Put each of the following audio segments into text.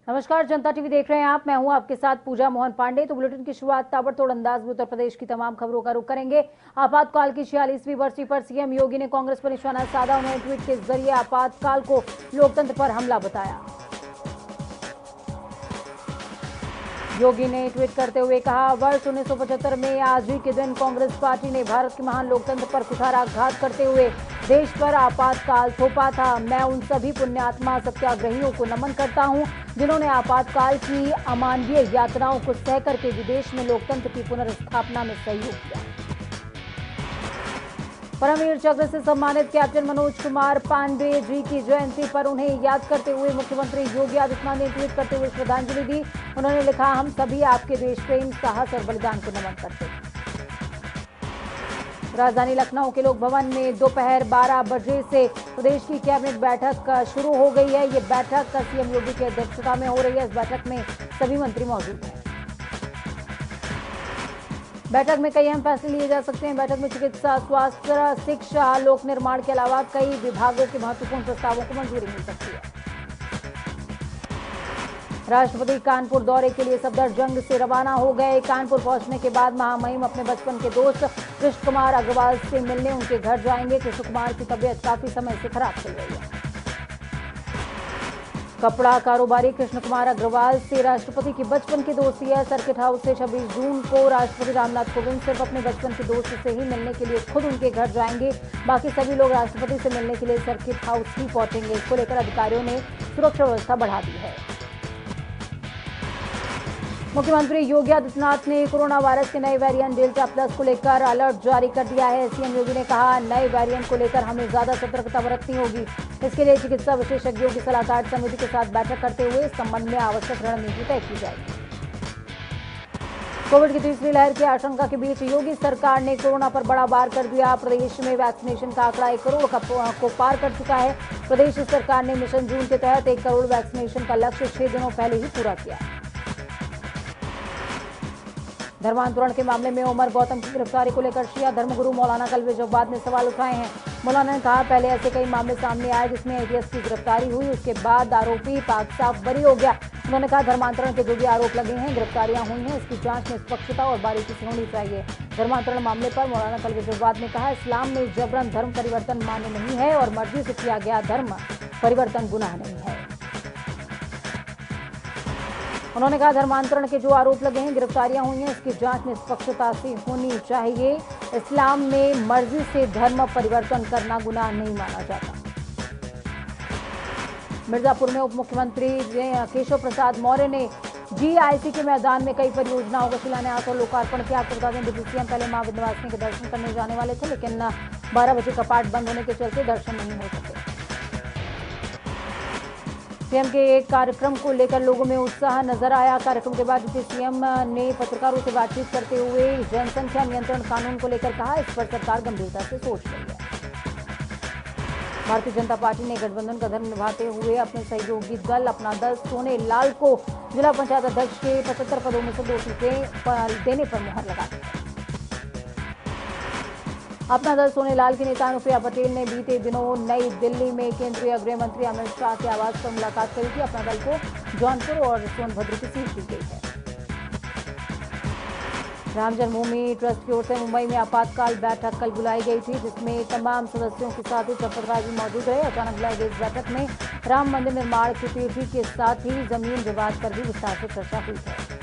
नमस्कार, जनता टीवी देख रहे हैं आप। मैं हूं आपके साथ पूजा मोहन पांडे। तो बुलेटिन की शुरुआत ताबड़तोड़ अंदाज में उत्तर प्रदेश की तमाम खबरों का रुख करेंगे। आपातकाल की 46वीं बरसी पर सीएम योगी ने कांग्रेस पर निशाना साधा। उन्होंने ट्वीट के जरिए आपातकाल को लोकतंत्र पर हमला बताया। योगी ने ट्वीट करते हुए कहा, वर्ष 1975 में आज ही के दिन कांग्रेस पार्टी ने भारत के महान लोकतंत्र पर कुठाराघात करते हुए देश पर आपातकाल थोपा था। मैं उन सभी पुण्यात्मा सत्याग्रहियों को नमन करता हूं जिन्होंने आपातकाल की अमानवीय यातनाओं को सह करके विदेश में लोकतंत्र की पुनर्स्थापना में सहयोग किया। परमवीर चक्र से सम्मानित कैप्टन मनोज कुमार पांडे जी की जयंती पर उन्हें याद करते हुए मुख्यमंत्री योगी आदित्यनाथ ने ट्वीट करते हुए श्रद्धांजलि दी। उन्होंने लिखा, हम सभी आपके देश प्रेम, साहस और बलिदान को नमन करते हैं। राजधानी लखनऊ के लोक भवन में दोपहर 12 बजे से प्रदेश की कैबिनेट बैठक शुरू हो गई है। ये बैठक सीएम योगी की अध्यक्षता में हो रही है। इस बैठक में सभी मंत्री मौजूद हैं। बैठक में कई अहम फैसले लिए जा सकते हैं। बैठक में चिकित्सा, स्वास्थ्य, शिक्षा, लोक निर्माण के अलावा कई विभागों के महत्वपूर्ण प्रस्तावों को मंजूरी मिल सकती है। राष्ट्रपति कानपुर दौरे के लिए सफदरजंग से रवाना हो गए। कानपुर पहुंचने के बाद महामहिम अपने बचपन के दोस्त कृष्ण कुमार अग्रवाल से मिलने उनके घर जाएंगे। कृष्ण कुमार की तबीयत काफी समय से खराब चल रही है। कपड़ा कारोबारी कृष्ण कुमार अग्रवाल से राष्ट्रपति की बचपन की दोस्ती है। सर्किट हाउस से 26 जून को राष्ट्रपति रामनाथ कोविंद सिर्फ अपने बचपन के दोस्त से ही मिलने के लिए खुद उनके घर जाएंगे। बाकी सभी लोग राष्ट्रपति से मिलने के लिए सर्किट हाउस ही पहुंचेंगे। इसको लेकर अधिकारियों ने सुरक्षा व्यवस्था बढ़ा दी है। मुख्यमंत्री योगी आदित्यनाथ ने कोरोना वायरस के नए वेरिएंट डेल्टा प्लस को लेकर अलर्ट जारी कर दिया है। सीएम योगी ने कहा, नए वेरिएंट को लेकर हमें ज्यादा सतर्कता बरतनी होगी। इसके लिए चिकित्सा विशेषज्ञों की सलाहकार समिति के साथ बैठक करते हुए इस संबंध में आवश्यक रणनीति तय की जाएगी। कोविड की तीसरी लहर की आशंका के बीच योगी सरकार ने कोरोना पर बड़ा वार कर दिया। प्रदेश में वैक्सीनेशन का आंकड़ा 1 करोड़ को पार कर चुका है। प्रदेश सरकार ने मिशन जून के तहत 1 करोड़ वैक्सीनेशन का लक्ष्य 6 दिनों पहले ही पूरा किया। धर्मांतरण के मामले में उमर गौतम की गिरफ्तारी को लेकर शिया धर्मगुरु मौलाना कल्बे जव्वाद ने सवाल उठाए हैं। मौलाना ने कहा, पहले ऐसे कई मामले सामने आए जिसमें एटीएस की गिरफ्तारी हुई, उसके बाद आरोपी पाक साफ बरी हो गया। उन्होंने कहा, धर्मांतरण के जो भी आरोप लगे हैं, गिरफ्तारियां हुई हैं, इसकी जांच निष्पक्षता और बारीकी से होनी चाहिए। धर्मांतरण मामले पर मौलाना कल्बे जव्वाद ने कहा, इस्लाम में जबरन धर्म परिवर्तन मान्य नहीं है और मर्जी से किया गया धर्म परिवर्तन गुनाह नहीं है। उन्होंने कहा, धर्मांतरण के जो आरोप लगे हैं, गिरफ्तारियां हुई हैं, इसकी जांच निष्पक्षता से होनी चाहिए। इस्लाम में मर्जी से धर्म परिवर्तन करना गुनाह नहीं माना जाता। मिर्जापुर में उप मुख्यमंत्री केशव प्रसाद मौर्य ने जीआईसी के मैदान में कई परियोजनाओं का शिलान्यास और लोकार्पण किया। आपको बता दें, डिप्टी सीएम पहले मां विंध्यवासिनी के दर्शन करने जाने वाले थे, लेकिन 12 बजे कपाट बंद होने के चलते दर्शन नहीं हो सके। सीएम के एक कार्यक्रम को लेकर लोगों में उत्साह नजर आया। कार्यक्रम के बाद डिप्टी सीएम ने पत्रकारों से बातचीत करते हुए जनसंख्या नियंत्रण कानून को लेकर कहा, इस पर सरकार गंभीरता से सोच रही है। भारतीय जनता पार्टी ने गठबंधन का धर्म निभाते हुए अपने सहयोगी दल अपना दल सोने लाल को जिला पंचायत अध्यक्ष के 75 पदों में से 2 सीटें देने पर मुहर लगा दी। अपना दल सोनेलाल की नेता अनुप्रिया पटेल ने बीते दिनों नई दिल्ली में केंद्रीय गृह मंत्री अमित शाह के आवास पर मुलाकात करी थी। अपना दल को जौनपुर और सोनभद्र की सीट दी गई है। राम जन्मभूमि ट्रस्ट की ओर से मुंबई में आपातकाल बैठक कल बुलाई गई थी, जिसमें तमाम सदस्यों के साथ ही चंपत राय भी मौजूद रहे। अचानक बुलाई गई इस बैठक में राम मंदिर निर्माण की तेजी के साथ ही जमीन विवाद पर भी विस्तार से चर्चा हुई है।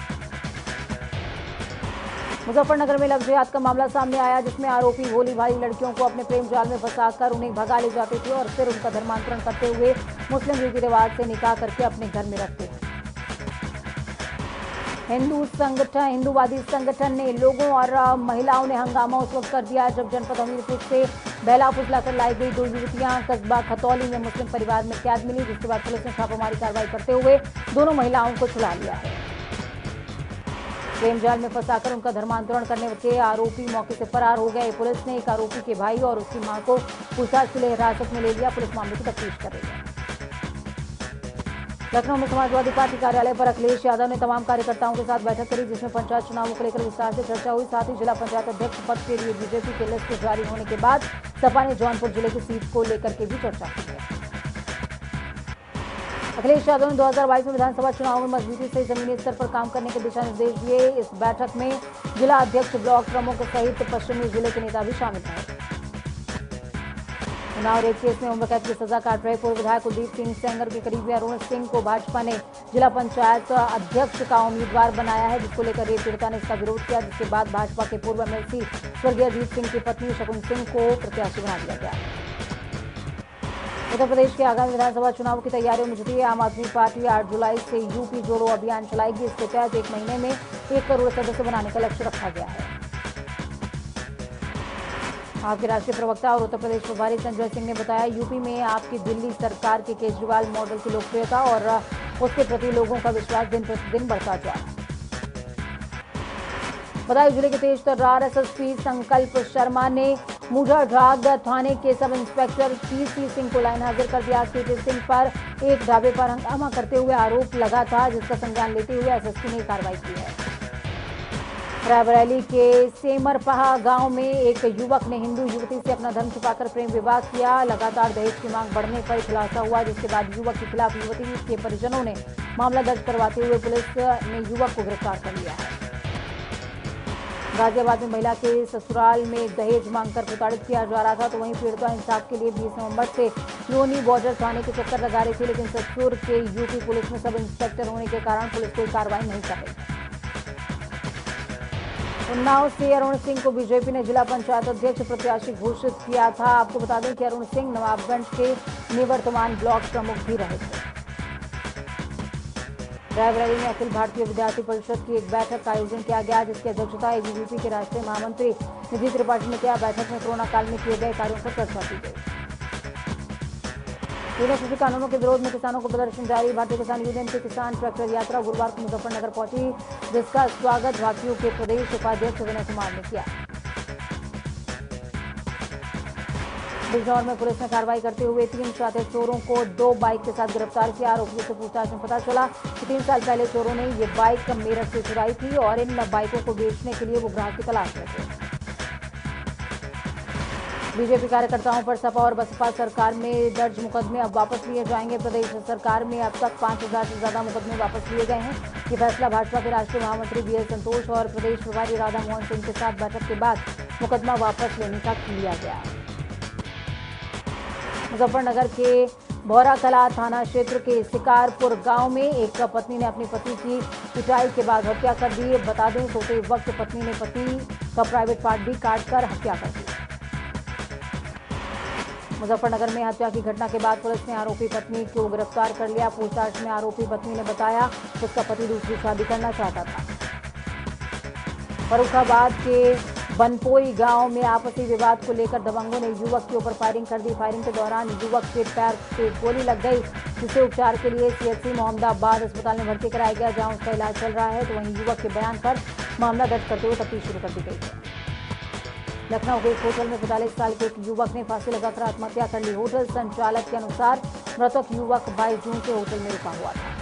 मुजफ्फरनगर में लव जिहाद का मामला सामने आया, जिसमें आरोपी भोली भाली लड़कियों को अपने प्रेम जाल में फंसाकर उन्हें भगा ले जाते थे और फिर उनका धर्मांतरण करते हुए मुस्लिम रीति रिवाज से निकाह करके अपने घर में रखते थे। हिंदूवादी संगठन ने लोगों और महिलाओं ने हंगामा उस वक्त कर दिया जब जनपद हमीरपुर से बहला फुसला कर लाई गई 2 युवतियां कस्बा खतौली में मुस्लिम परिवार में कैद मिली, जिसके बाद पुलिस ने छापामारी कार्रवाई करते हुए दोनों महिलाओं को छुड़ा लिया है। प्रेम जाल में फंसाकर उनका धर्मांतरण करने के आरोपी मौके से फरार हो गए। पुलिस ने एक आरोपी के भाई और उसकी मां को पूछताछ के लिए हिरासत में ले लिया। पुलिस मामले की तफ्तीश कर रही है। लखनऊ में समाजवादी पार्टी कार्यालय पर अखिलेश यादव ने तमाम कार्यकर्ताओं के साथ बैठक करी, जिसमें पंचायत चुनावों को लेकर विस्तार से चर्चा हुई। साथ ही जिला पंचायत अध्यक्ष पद के लिए बीजेपी के लिस्ट जारी होने के बाद सपा ने जौनपुर जिले की सीट को लेकर के भी चर्चा की है। अखिलेश यादव ने 2022 में विधानसभा चुनाव में मजबूती से जमीनी स्तर पर काम करने के दिशा निर्देश दिए। इस बैठक में जिला अध्यक्ष, ब्लॉक प्रमुख सहित पश्चिमी जिले के नेता भी शामिल रहे। उन्नाव रेप केस में उम्र कैद की सजा काट रहे पूर्व विधायक कुलदीप सिंह सेंगर के करीबी अरुण सिंह को भाजपा ने जिला पंचायत अध्यक्ष का उम्मीदवार बनाया है, जिसको लेकर रेप पीड़िता ने इसका विरोध किया, जिसके बाद भाजपा के पूर्व एमएलसी स्वर्गीय अजीत सिंह की पत्नी शकुन सिंह को प्रत्याशी बना दिया गया। उत्तर प्रदेश के आगामी विधानसभा चुनाव की तैयारियों में जुटी है आम आदमी पार्टी 8 जुलाई से यूपी जोड़ो अभियान चलाएगी। इसके तहत 1 महीने में 1 करोड़ सदस्य बनाने का लक्ष्य रखा गया है। आपके राष्ट्रीय प्रवक्ता और उत्तर प्रदेश प्रभारी संजय सिंह ने बताया, यूपी में आपकी दिल्ली सरकार के केजरीवाल मॉडल की लोकप्रियता और उसके प्रति लोगों का विश्वास दिन प्रतिदिन बढ़ता जा रहा है। बदायूं जिले के तेज तर्रार एसएसपी संकल्प शर्मा ने मूढ़ाढाग थाने के सब इंस्पेक्टर पीसी सिंह को लाइन हाजिर कर दिया। केटी सिंह पर एक ढाबे पर हंगामा करते हुए आरोप लगा था, जिसका संज्ञान लेते हुए एसएसपी ने कार्रवाई की है। रायबरेली के सेमरपहा गांव में एक युवक ने हिंदू युवती से अपना धर्म छुपाकर प्रेम विवाह किया। लगातार दहेज की मांग बढ़ने पर खुलासा हुआ, जिसके बाद युवक के खिलाफ युवती के परिजनों ने मामला दर्ज करवाते हुए पुलिस ने युवक को गिरफ्तार कर लिया है। गाजियाबाद में महिला के ससुराल में दहेज मांगकर प्रताड़ित किया जा रहा था, तो वहीं पीड़िता इंसाफ के लिए 20 नवंबर से लोनी बॉर्डर थाने के चक्कर लगा रही थी, लेकिन ससुर के यूपी पुलिस में सब इंस्पेक्टर होने के कारण पुलिस कोई कार्रवाई नहीं कर रही। उन्नाव से अरुण सिंह को बीजेपी ने जिला पंचायत अध्यक्ष प्रत्याशी घोषित किया था। आपको बता दें कि अरुण सिंह नवाबगंज के निवर्तमान ब्लॉक प्रमुख भी रहे थे। रायबरेली में अखिल भारतीय विद्यार्थी परिषद की एक बैठक का आयोजन किया गया, जिसकी अध्यक्षता एबीवीपी के राष्ट्रीय महामंत्री निधि त्रिपाठी ने किया। बैठक में कोरोना काल में किए गए कार्यों पर चर्चा की गई। तीनों कृषि कानूनों के विरोध में किसानों को प्रदर्शन जारी। भारतीय किसान यूनियन की किसान ट्रैक्टर यात्रा गुरुवार को मुजफ्फरनगर पहुंची, जिसका स्वागत भाकियू के प्रदेश उपाध्यक्ष विनय कुमार ने किया। बिजनौर में पुलिस ने कार्रवाई करते हुए 3 शातिर चोरों को 2 बाइक के साथ गिरफ्तार किया। आरोपियों से पूछताछ में पता चला कि 3 साल पहले चोरों ने ये बाइक मेरठ से चुराई थी और इन बाइकों को बेचने के लिए वो ग्राहक की तलाश में थे। बीजेपी कार्यकर्ताओं पर सपा और बसपा सरकार में दर्ज मुकदमे अब वापस लिए जाएंगे। प्रदेश सरकार में अब तक 5000 से ज्यादा मुकदमे वापस लिए गए हैं। ये फैसला भाजपा के राष्ट्रीय महामंत्री बीएल संतोष और प्रदेश प्रभारी राधा मोहन सिंह के साथ बैठक के बाद मुकदमा वापस लेने का लिया गया। मुजफ्फरनगर के भौराकला थाना क्षेत्र के शिकारपुर गांव में एक पत्नी ने अपनी पति की पिटाई के बाद हत्या कर दी। बता दें, सोते वक्त पत्नी ने पति का प्राइवेट पार्ट भी काटकर हत्या कर दी। मुजफ्फरनगर में हत्या की घटना के बाद पुलिस ने आरोपी पत्नी को गिरफ्तार कर लिया। पूछताछ में आरोपी पत्नी ने बताया कि उसका पति दूसरी शादी करना चाहता था। फर्रुखाबाद के बनपोई गांव में आपसी विवाद को लेकर दबंगों ने युवक के ऊपर फायरिंग कर दी। फायरिंग के दौरान युवक के पैर पे गोली लग गई, जिसे उपचार के लिए सीएचसी मोहम्मदाबाद अस्पताल में भर्ती कराया गया, जहां उसका इलाज चल रहा है। तो वहीं युवक के बयान पर मामला दर्ज करते हुए तफ्तीश शुरू कर दी गई है। लखनऊ के एक होटल में 45 साल के एक युवक ने फांसी लगाकर आत्महत्या कर ली। होटल संचालक के अनुसार मृतक युवक 22 जून से होटल में रुका हुआ था।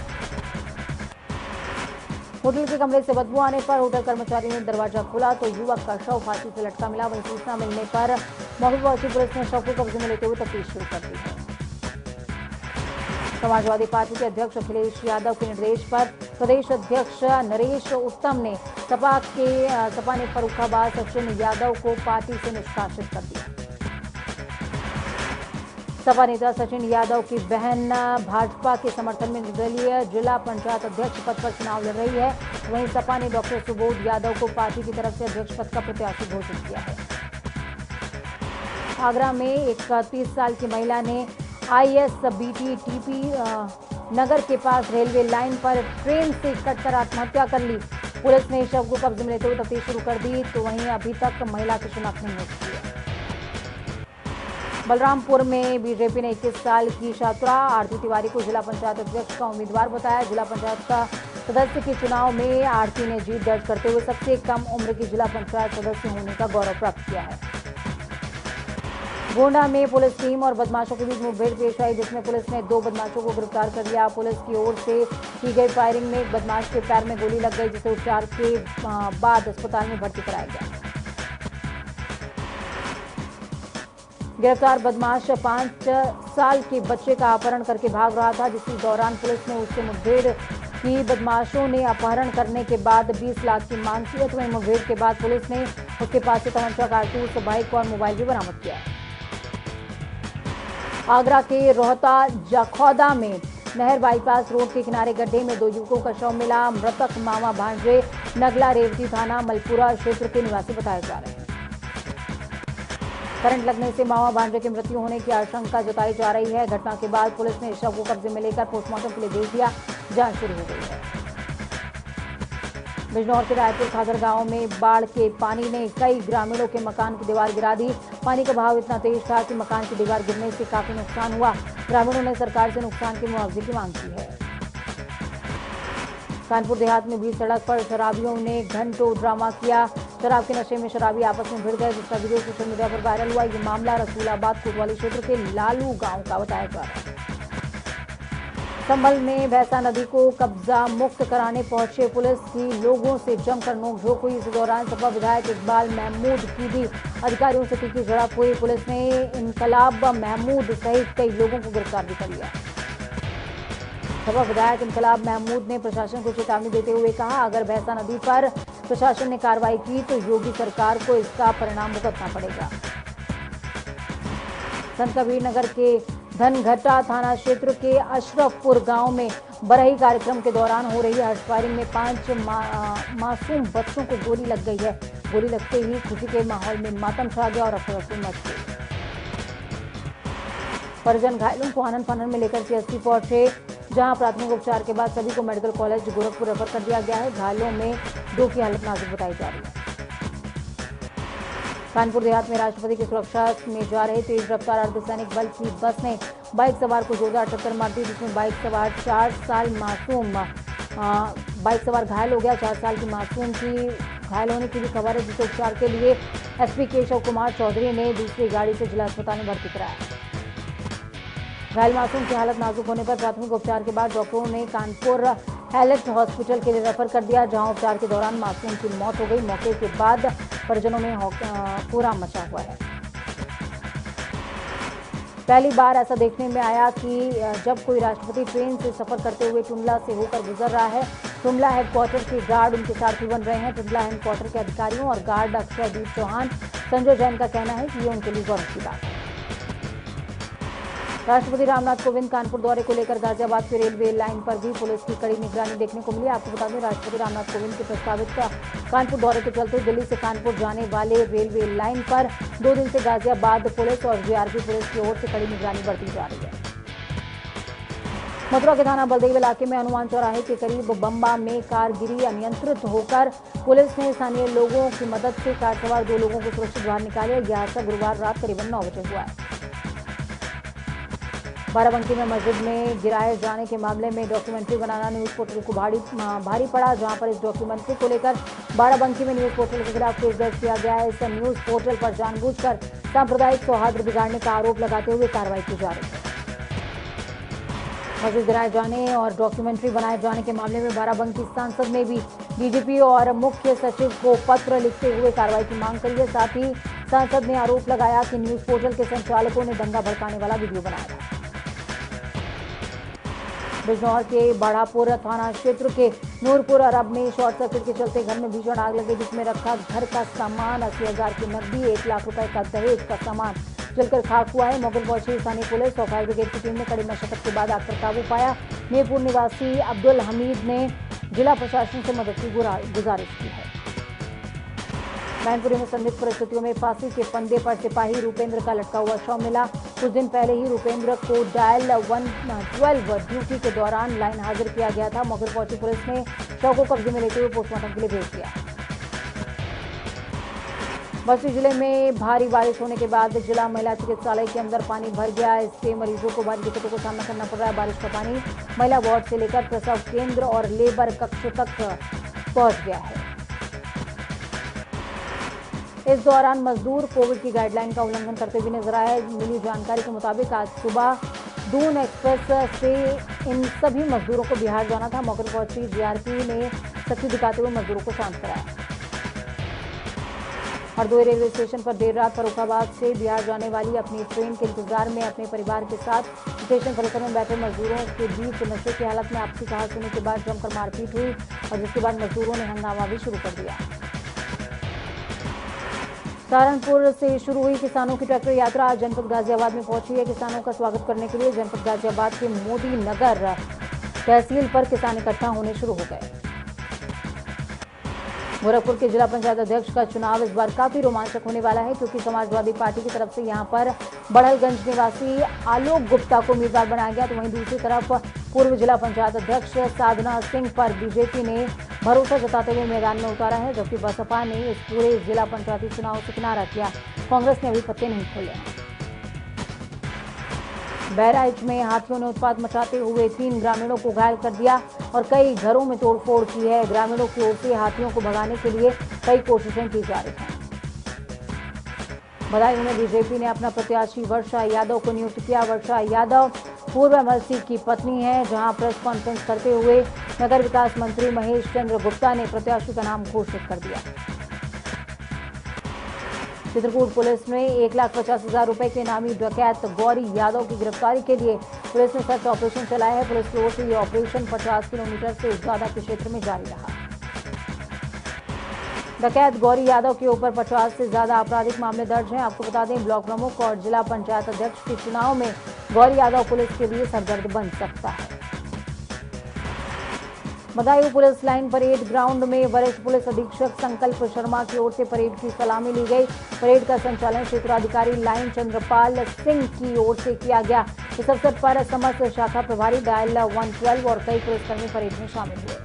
होटल के कमरे से बदबू आने पर होटल कर्मचारी ने दरवाजा खोला तो युवक का शव फांसी से लटका मिला। वहीं सूचना मिलने पर मौके पर पहुंची पुलिस ने शव को कब्जे में लेते हुए तफ्तीश शुरू कर दी है। समाजवादी पार्टी के अध्यक्ष अखिलेश यादव के निर्देश पर प्रदेश अध्यक्ष नरेश उत्तम ने सपा ने फर्रुखाबाद सचिन यादव को पार्टी से निष्कासित कर दिया। सपा नेता सचिन यादव की बहन भाजपा के समर्थन में निर्दलीय जिला पंचायत अध्यक्ष पद पर चुनाव लड़ रही है। वहीं सपा ने डॉक्टर सुबोध यादव को पार्टी की तरफ से अध्यक्ष पद का प्रत्याशी घोषित किया है। आगरा में एक 30 साल की महिला ने आईएसबीटी टीपी नगर के पास रेलवे लाइन पर ट्रेन से कटकर आत्महत्या कर ली। पुलिस ने शव को कब्जे में लेते हुए तफ्तीश शुरू कर दी। तो वहीं अभी तक महिला की शिनाख्त नहीं हो सकी है। बलरामपुर में बीजेपी ने 21 साल की छात्रा आरती तिवारी को जिला पंचायत अध्यक्ष का उम्मीदवार बताया। जिला पंचायत का सदस्य के चुनाव में आरती ने जीत दर्ज करते हुए सबसे कम उम्र की जिला पंचायत सदस्य होने का गौरव प्राप्त किया है। गोंडा में पुलिस टीम और बदमाशों के बीच मुठभेड़ पेश आई, जिसमें पुलिस ने 2 बदमाशों को गिरफ्तार कर लिया। पुलिस की ओर से की गई फायरिंग में एक बदमाश के पैर में गोली लग गई, जिसे उपचार के बाद अस्पताल में भर्ती कराया गया। गिरफ्तार बदमाश 5 साल के बच्चे का अपहरण करके भाग रहा था, जिस दौरान पुलिस ने उससे मुठभेड़ की। बदमाशों ने अपहरण करने के बाद 20 लाख की मांग की है। तो वहीं मुठभेड़ के बाद पुलिस ने उसके पास से तमंचा, कारतूस, बाइक और मोबाइल भी बरामद किया। आगरा के रोहता जखौदा में नहर बाईपास रोड के किनारे गड्ढे में 2 युवकों का शव मिला। मृतक मामा भांजे नगला रेवती थाना मलपुरा क्षेत्र के निवासी बताए जा रहे हैं। करंट लगने से मामा भांजे की मृत्यु होने की आशंका जताई जा रही है। घटना के बाद पुलिस ने शव को कब्जे में लेकर पोस्टमार्टम के लिए भेज दिया। जांच शुरू हो गई है। बिजनौर के रायपुर खादर गांव में बाढ़ के पानी ने कई ग्रामीणों के मकान की दीवार गिरा दी। पानी का बहाव इतना तेज था कि मकान की दीवार गिरने से काफी नुकसान हुआ। ग्रामीणों ने सरकार से नुकसान के मुआवजे की मांग की है। कानपुर देहात में भी सड़क पर शराबियों ने घंटों ड्रामा किया। शराब के नशे में शराबी आपस में भिड़ गए, जिसका वीडियो सोशल मीडिया पर वायरल हुआ। ये मामला रसूलाबाद कोतवाली क्षेत्र के लालू गांव का बताया जा रहा है। संभल में भैंसा नदी को कब्जा मुक्त कराने पहुंचे पुलिस की लोगों से जमकर नोकझोंक हुई। इस दौरान सपा विधायक इकबाल महमूद की भी अधिकारियों से तीखी झड़प हुई। पुलिस ने इनकलाब महमूद सहित कई लोगों को गिरफ्तार भी कर लिया। सपा विधायक इनकलाब महमूद ने प्रशासन को चेतावनी देते हुए कहा, अगर भैंसा नदी पर प्रशासन ने कार्रवाई की तो योगी सरकार को इसका परिणाम भुगतना पड़ेगा। संत कबीर नगर के धनघटा थाना क्षेत्र के अशरफपुर गांव में बरही कार्यक्रम के दौरान हो रही हर्ष फायरिंग में 5 मासूम बच्चों को गोली लग गई है। गोली लगते ही खुशी के माहौल में मातम छा गया और अफरा-तफरी मच गई। परिजन घायलों को आनन फानन में लेकर सीएससी पहुंचे, जहां प्राथमिक उपचार के बाद सभी को मेडिकल कॉलेज गोरखपुर रेफर कर दिया गया है। घायलों में 2 की हालत नाजुक बताई जा रही है। कानपुर देहात में राष्ट्रपति की सुरक्षा में जा रहे तेज रफ्तार अर्धसैनिक बल की बस ने बाइक सवार को जोरदार टक्कर मार दी, जिसमें बाइक सवार 4 साल मासूम बाइक सवार घायल हो गया। 4 साल की मासूम की घायल होने की भी खबर है, जिसे उपचार के लिए एसपी केशव कुमार चौधरी ने दूसरी गाड़ी से जिला अस्पताल में भर्ती कराया। घायल मासूम की हालत नाजुक होने पर प्राथमिक उपचार के बाद डॉक्टरों ने कानपुर हेलेक्ट हॉस्पिटल के लिए रेफर कर दिया, जहां उपचार के दौरान मासूम की मौत हो गई। मौके के बाद परिजनों में कोहराम मचा हुआ है। पहली बार ऐसा देखने में आया कि जब कोई राष्ट्रपति ट्रेन से सफर करते हुए टुंडला से होकर गुजर रहा है। टुंडला हेडक्वार्टर के गार्ड उनके सारथी बन रहे हैं। टुंडला हेडक्वार्टर के अधिकारियों और गार्ड अक्षयदीप चौहान, संजय जैन का कहना है कि ये उनके लिए गौरव की बात है। राष्ट्रपति रामनाथ कोविंद कानपुर दौरे को लेकर गाजियाबाद के रेलवे लाइन पर भी पुलिस की कड़ी निगरानी देखने को मिली। आपको बता दें, राष्ट्रपति रामनाथ कोविंद के प्रस्तावित कानपुर दौरे के चलते दिल्ली से कानपुर जाने वाले रेलवे लाइन पर 2 दिन से गाजियाबाद पुलिस और जीआरपी पुलिस की ओर से कड़ी निगरानी बरती जा रही है। मथुरा के थाना बलदेव इलाके में हनुमान चौराहे के करीब बम्बा में कार गिरी। अनियंत्रित होकर पुलिस ने स्थानीय लोगों की मदद से कार सवार 2 लोगों को सुरक्षित बाहर निकाला। यह हादसा गुरुवार रात करीबन 9 बजे हुआ है। बाराबंकी में मस्जिद में गिराए जाने के मामले में डॉक्यूमेंट्री बनाना न्यूज पोर्टल को भारी पड़ा, जहां पर इस डॉक्यूमेंट्री को लेकर बाराबंकी में न्यूज पोर्टल के खिलाफ केस दर्ज किया गया है। इस न्यूज पोर्टल पर जानबूझकर सांप्रदायिक सौहार्द बिगाड़ने का आरोप लगाते हुए कार्रवाई की जा रही है। मस्जिद गिराए जाने और डॉक्यूमेंट्री बनाए जाने के मामले में बाराबंकी सांसद ने भी डीजीपी और मुख्य सचिव को पत्र लिखते हुए कार्रवाई की मांग करी है। साथ ही सांसद ने आरोप लगाया कि न्यूज पोर्टल के संचालकों ने दंगा भड़काने वाला वीडियो बनाया था। बिजनौर के बढ़ापुर थाना क्षेत्र के नूरपुर अरब में शॉर्ट सर्किट के चलते घर में भीषण आग लगी, जिसमें रखा घर का सामान, 80,000 की नकदी, 1 लाख रुपए का दहेज का सामान जलकर खाक हुआ है। मौके पर पहुंची स्थानीय पुलिस और फायर ब्रिगेड की टीम ने कड़ी मशक्कत के बाद आग पर काबू पाया। मीरपुर निवासी अब्दुल हमीद ने जिला प्रशासन से मदद की गुजारिश की है। मैनपुरी में संदिग्ध परिस्थितियों में फांसी के फंदे पर सिपाही रूपेंद्र का लटका हुआ शव मिला। कुछ दिन पहले ही रूपेंद्र को डायल 112 ड्यूटी के दौरान लाइन हाजिर किया गया था। मौके पर पहुंची पुलिस ने शव को कब्जे में लेते हुए पोस्टमार्टम के लिए भेज दिया। बस्ती जिले में भारी बारिश होने के बाद जिला महिला चिकित्सालय के अंदर पानी भर गया। इससे मरीजों को भारी दिक्कतों का सामना करना पड़ रहा है। बारिश का पानी महिला वार्ड से लेकर प्रसव केंद्र और लेबर कक्ष तक पहुंच गया है। इस दौरान मजदूर कोविड की गाइडलाइन का उल्लंघन करते हुए नजर आए। मिली जानकारी के मुताबिक आज सुबह दून एक्सप्रेस से इन सभी मजदूरों को बिहार जाना था। मौके पर पहुंची जीआरपी ने सख्ती दिखाते हुए मजदूरों को शांत कराया। हरदोई रेलवे स्टेशन पर देर रात फर्रुखाबाद से बिहार जाने वाली अपनी ट्रेन के इंतजार में अपने परिवार के साथ स्टेशन परिसर में बैठे मजदूरों के बीच नशे की हालत में आपसी कहासुनी के बाद जमकर मारपीट हुई और जिसके बाद मजदूरों ने हंगामा भी शुरू कर दिया। सहारनपुर से शुरू हुई किसानों की ट्रैक्टर यात्रा आज जनपद गाजियाबाद में पहुंची है। किसानों का स्वागत करने के लिए जनपद गाजियाबाद के मोदी नगर तहसील पर किसान इकट्ठा होने शुरू हो गए। गोरखपुर के जिला पंचायत अध्यक्ष का चुनाव इस बार काफी रोमांचक होने वाला है, क्योंकि समाजवादी पार्टी की तरफ से यहां पर बड़हलगंज निवासी आलोक गुप्ता को उम्मीदवार बनाया गया, तो वहीं दूसरी तरफ पूर्व जिला पंचायत अध्यक्ष साधना सिंह पर बीजेपी ने भरोसा जताते हुए मैदान में उतारा है, जबकि बसपा ने इस पूरे जिला पंचायती चुनाव से किनारा किया। कांग्रेस ने अभी पत्ते नहीं खोले हैं। बहराइच में हाथियों ने उत्पात मचाते हुए 3 ग्रामीणों को घायल कर दिया और कई घरों में तोड़फोड़ की है। ग्रामीणों की ओर से हाथियों को भगाने के लिए कई कोशिशें की जा रही हैं। बदायूं में बीजेपी ने अपना प्रत्याशी वर्षा यादव को नियुक्त किया। वर्षा यादव पूर्व एमएलसी की पत्नी है, जहां प्रेस कॉन्फ्रेंस करते हुए नगर विकास मंत्री महेश चंद्र गुप्ता ने प्रत्याशी का नाम घोषित कर दिया। चित्रकूट पुलिस ने 1,50,000 रुपए के इनामी डकैत गौरी यादव की गिरफ्तारी के लिए पुलिस ने सर्च ऑपरेशन चलाया है। पुलिस की ओर से यह ऑपरेशन 50 किलोमीटर से ज्यादा के क्षेत्र में जारी रहा। डकैत गौरी यादव के ऊपर 50 से ज्यादा आपराधिक मामले दर्ज हैं। आपको बता दें, ब्लॉक प्रमुख और जिला पंचायत अध्यक्ष के चुनाव में गौरी यादव पुलिस के लिए सरदर्द बन सकता है। Budaun police line parade ground में वरिष्ठ पुलिस अधीक्षक संकल्प शर्मा की ओर से परेड की सलामी ली गई। परेड का संचालन क्षेत्राधिकारी लाइन चंद्रपाल सिंह की ओर से किया गया। इस अवसर पर समस्त शाखा प्रभारी डायल 112 और कई पुलिसकर्मी परेड में शामिल हुए।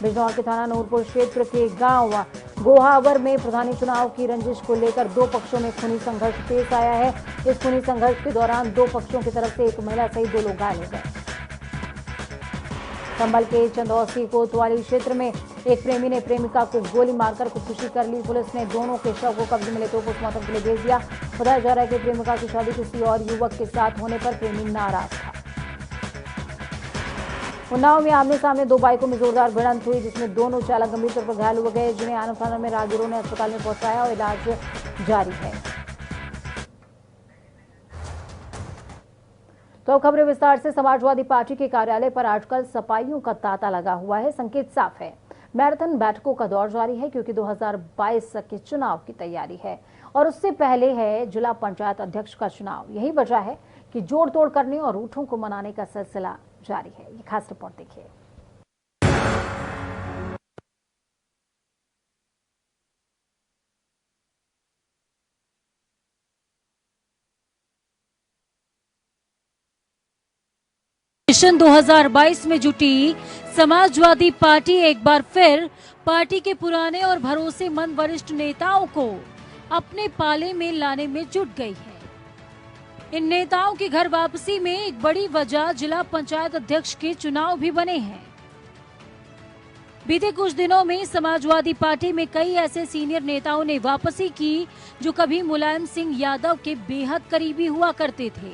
बिजनौर के थाना नूरपुर क्षेत्र के गांव गोहावर में प्रधानी चुनाव की रंजिश को लेकर 2 पक्षों में खूनी संघर्ष पेश आया है। इस खूनी संघर्ष के दौरान 2 पक्षों की तरफ से एक महिला सहित 2 लोग घायल हो गए। संभल के चंदौसी कोतवाली क्षेत्र में एक प्रेमी ने प्रेमिका को गोली मारकर खुदकुशी कर ली। पुलिस ने दोनों के शव को कब्जे में लेते हुए पोस्टमार्टम के लिए भेज दिया। बताया जा रहा है कि प्रेमिका की शादी किसी और युवक के साथ होने पर प्रेमी नाराज था। उन्नाव में आमने सामने 2 बाइकों में जोरदार भिड़ंत हुई, जिसमें दोनों चालक गंभीर तौर पर घायल हो गए, जिन्हें आनंद थाना में राहगीरों ने अस्पताल में पहुंचाया और इलाज जारी है। तो अब खबरें विस्तार से। समाजवादी पार्टी के कार्यालय पर आजकल सफाइयों का तांता लगा हुआ है। संकेत साफ है, मैराथन बैठकों का दौर जारी है, क्योंकि 2022 के चुनाव की तैयारी है और उससे पहले है जिला पंचायत अध्यक्ष का चुनाव। यही वजह है कि जोड़ तोड़ करने और रूठों को मनाने का सिलसिला जारी है। ये खास रिपोर्ट देखिए। मिशन 2022 में जुटी समाजवादी पार्टी एक बार फिर पार्टी के पुराने और भरोसेमंद वरिष्ठ नेताओं को अपने पाले में लाने में जुट गई है। इन नेताओं की घर वापसी में एक बड़ी वजह जिला पंचायत अध्यक्ष के चुनाव भी बने हैं। बीते कुछ दिनों में समाजवादी पार्टी में कई ऐसे सीनियर नेताओं ने वापसी की, जो कभी मुलायम सिंह यादव के बेहद करीबी हुआ करते थे।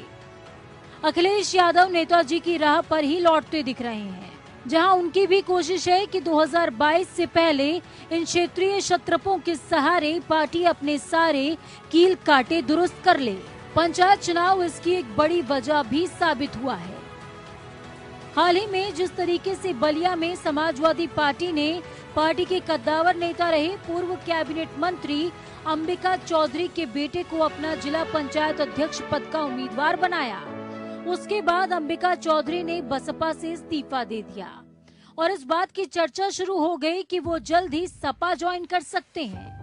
अखिलेश यादव नेताजी की राह पर ही लौटते दिख रहे हैं, जहां उनकी भी कोशिश है कि 2022 से पहले इन क्षेत्रीय क्षत्रपों के सहारे पार्टी अपने सारे कील काटे दुरुस्त कर ले। पंचायत चुनाव इसकी एक बड़ी वजह भी साबित हुआ है। हाल ही में जिस तरीके से बलिया में समाजवादी पार्टी ने पार्टी के कद्दावर नेता रहे पूर्व कैबिनेट मंत्री अंबिका चौधरी के बेटे को अपना जिला पंचायत अध्यक्ष पद का उम्मीदवार बनाया, उसके बाद अंबिका चौधरी ने बसपा से इस्तीफा दे दिया और इस बात की चर्चा शुरू हो गई कि वो जल्द ही सपा ज्वाइन कर सकते हैं।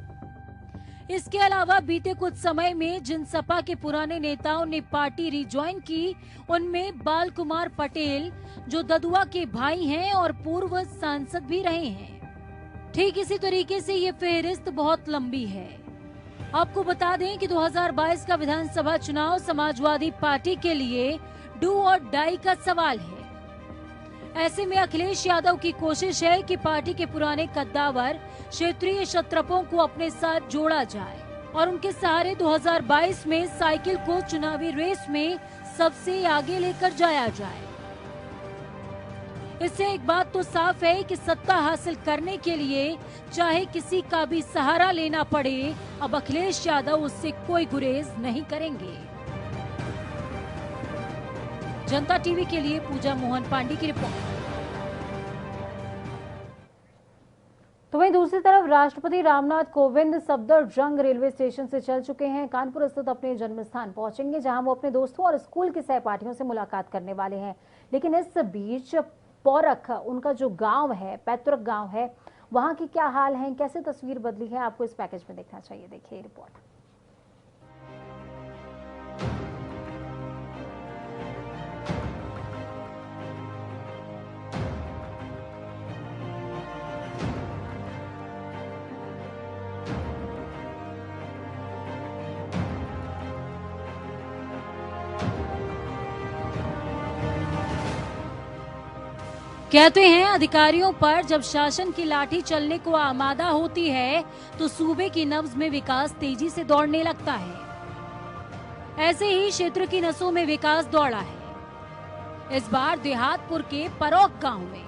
इसके अलावा बीते कुछ समय में जिन सपा के पुराने नेताओं ने पार्टी रिज्वाइन की, उनमें बाल कुमार पटेल, जो ददुआ के भाई हैं और पूर्व सांसद भी रहे हैं। ठीक इसी तरीके से ये फहरिस्त बहुत लंबी है। आपको बता दें कि 2022 का विधानसभा चुनाव समाजवादी पार्टी के लिए डू और डाई का सवाल है। ऐसे में अखिलेश यादव की कोशिश है कि पार्टी के पुराने कद्दावर क्षेत्रीय क्षत्रपों को अपने साथ जोड़ा जाए और उनके सहारे 2022 में साइकिल को चुनावी रेस में सबसे आगे लेकर जाया जाए। इससे एक बात तो साफ है कि सत्ता हासिल करने के लिए चाहे किसी का भी सहारा लेना पड़े, अब अखिलेश यादव उससे कोई गुरेज नहीं करेंगे। जनता टीवी के लिए पूजा मोहन पांडे की रिपोर्ट। तो वहीं दूसरी तरफ राष्ट्रपति रामनाथ कोविंद सफदरजंग रेलवे स्टेशन से चल चुके हैं। कानपुर स्थित अपने जन्म स्थान पहुंचेंगे, जहां वो अपने दोस्तों और स्कूल के सहपाठियों से मुलाकात करने वाले हैं। लेकिन इस बीच पौरख, उनका जो गांव है, पैतृक गांव है, वहां की क्या हाल है, कैसे तस्वीर बदली है, आपको इस पैकेज में देखना चाहिए। देखिए रिपोर्ट। कहते हैं अधिकारियों पर जब शासन की लाठी चलने को आमादा होती है तो सूबे की नब्ज में विकास तेजी से दौड़ने लगता है। ऐसे ही क्षेत्र की नसों में विकास दौड़ा है। इस बार देहातपुर के परौख गांव में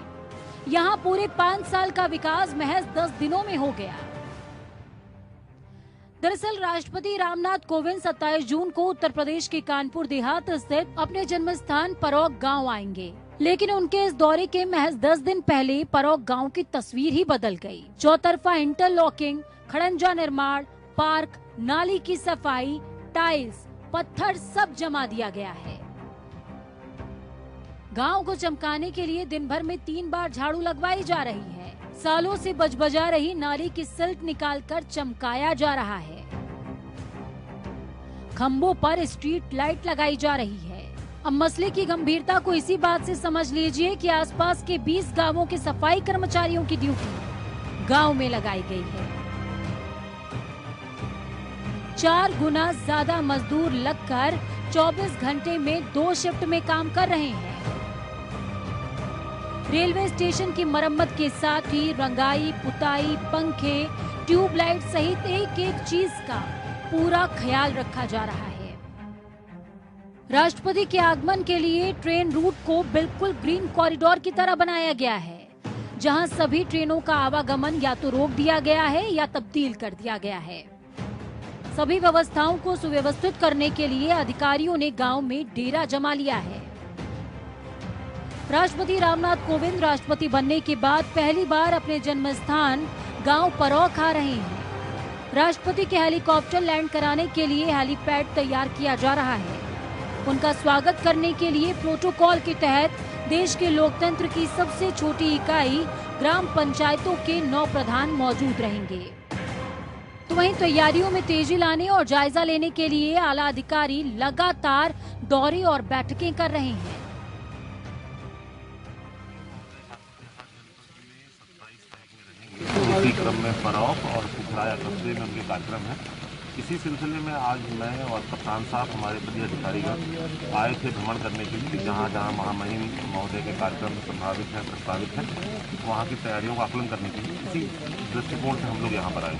यहां पूरे 5 साल का विकास महज 10 दिनों में हो गया। दरअसल राष्ट्रपति रामनाथ कोविंद 27 जून को उत्तर प्रदेश के कानपुर देहात स्थित अपने जन्म स्थान परौख गाँव आएंगे, लेकिन उनके इस दौरे के महज 10 दिन पहले परौख गांव की तस्वीर ही बदल गई। चौतरफा इंटरलॉकिंग, खड़ंजा निर्माण, पार्क, नाली की सफाई, टाइल्स, पत्थर सब जमा दिया गया है। गांव को चमकाने के लिए दिन भर में 3 बार झाड़ू लगवाई जा रही है। सालों से बजबजा रही नाली की सिल्ट निकालकर चमकाया जा रहा है। खंभों पर स्ट्रीट लाइट लगाई जा रही है। अब मसले की गंभीरता को इसी बात से समझ लीजिए कि आसपास के 20 गांवों के सफाई कर्मचारियों की ड्यूटी गांव में लगाई गई है। 4 गुना ज्यादा मजदूर लगकर 24 घंटे में 2 शिफ्ट में काम कर रहे हैं। रेलवे स्टेशन की मरम्मत के साथ ही रंगाई, पुताई, पंखे, ट्यूबलाइट सहित एक एक चीज का पूरा ख्याल रखा जा रहा है। राष्ट्रपति के आगमन के लिए ट्रेन रूट को बिल्कुल ग्रीन कॉरिडोर की तरह बनाया गया है, जहां सभी ट्रेनों का आवागमन या तो रोक दिया गया है या तब्दील कर दिया गया है। सभी व्यवस्थाओं को सुव्यवस्थित करने के लिए अधिकारियों ने गांव में डेरा जमा लिया है। राष्ट्रपति रामनाथ कोविंद राष्ट्रपति बनने के बाद पहली बार अपने जन्म स्थान गांव परौख आ रहे हैं। राष्ट्रपति के हेलीकॉप्टर लैंड कराने के लिए हेलीपैड तैयार किया जा रहा है। उनका स्वागत करने के लिए प्रोटोकॉल के तहत देश के लोकतंत्र की सबसे छोटी इकाई ग्राम पंचायतों के 9 प्रधान मौजूद रहेंगे। तो वहीं तैयारियों में तेजी लाने और जायजा लेने के लिए आला अधिकारी लगातार दौरे और बैठकें कर रहे हैं। इसी क्रम में परौख और पुखराया कस्बे में उनके कार्यक्रम है। इसी सिलसिले में आज मैं और कप्तान साहब, हमारे बड़ी अधिकारीगण आए थे भ्रमण करने के लिए, जहाँ जहाँ महामहिम महोदय के कार्यक्रम संभावित हैं, प्रस्तावित हैं, वहाँ की तैयारियों का आकलन करने के लिए इसी दृष्टिकोण से हम लोग यहाँ पर आए।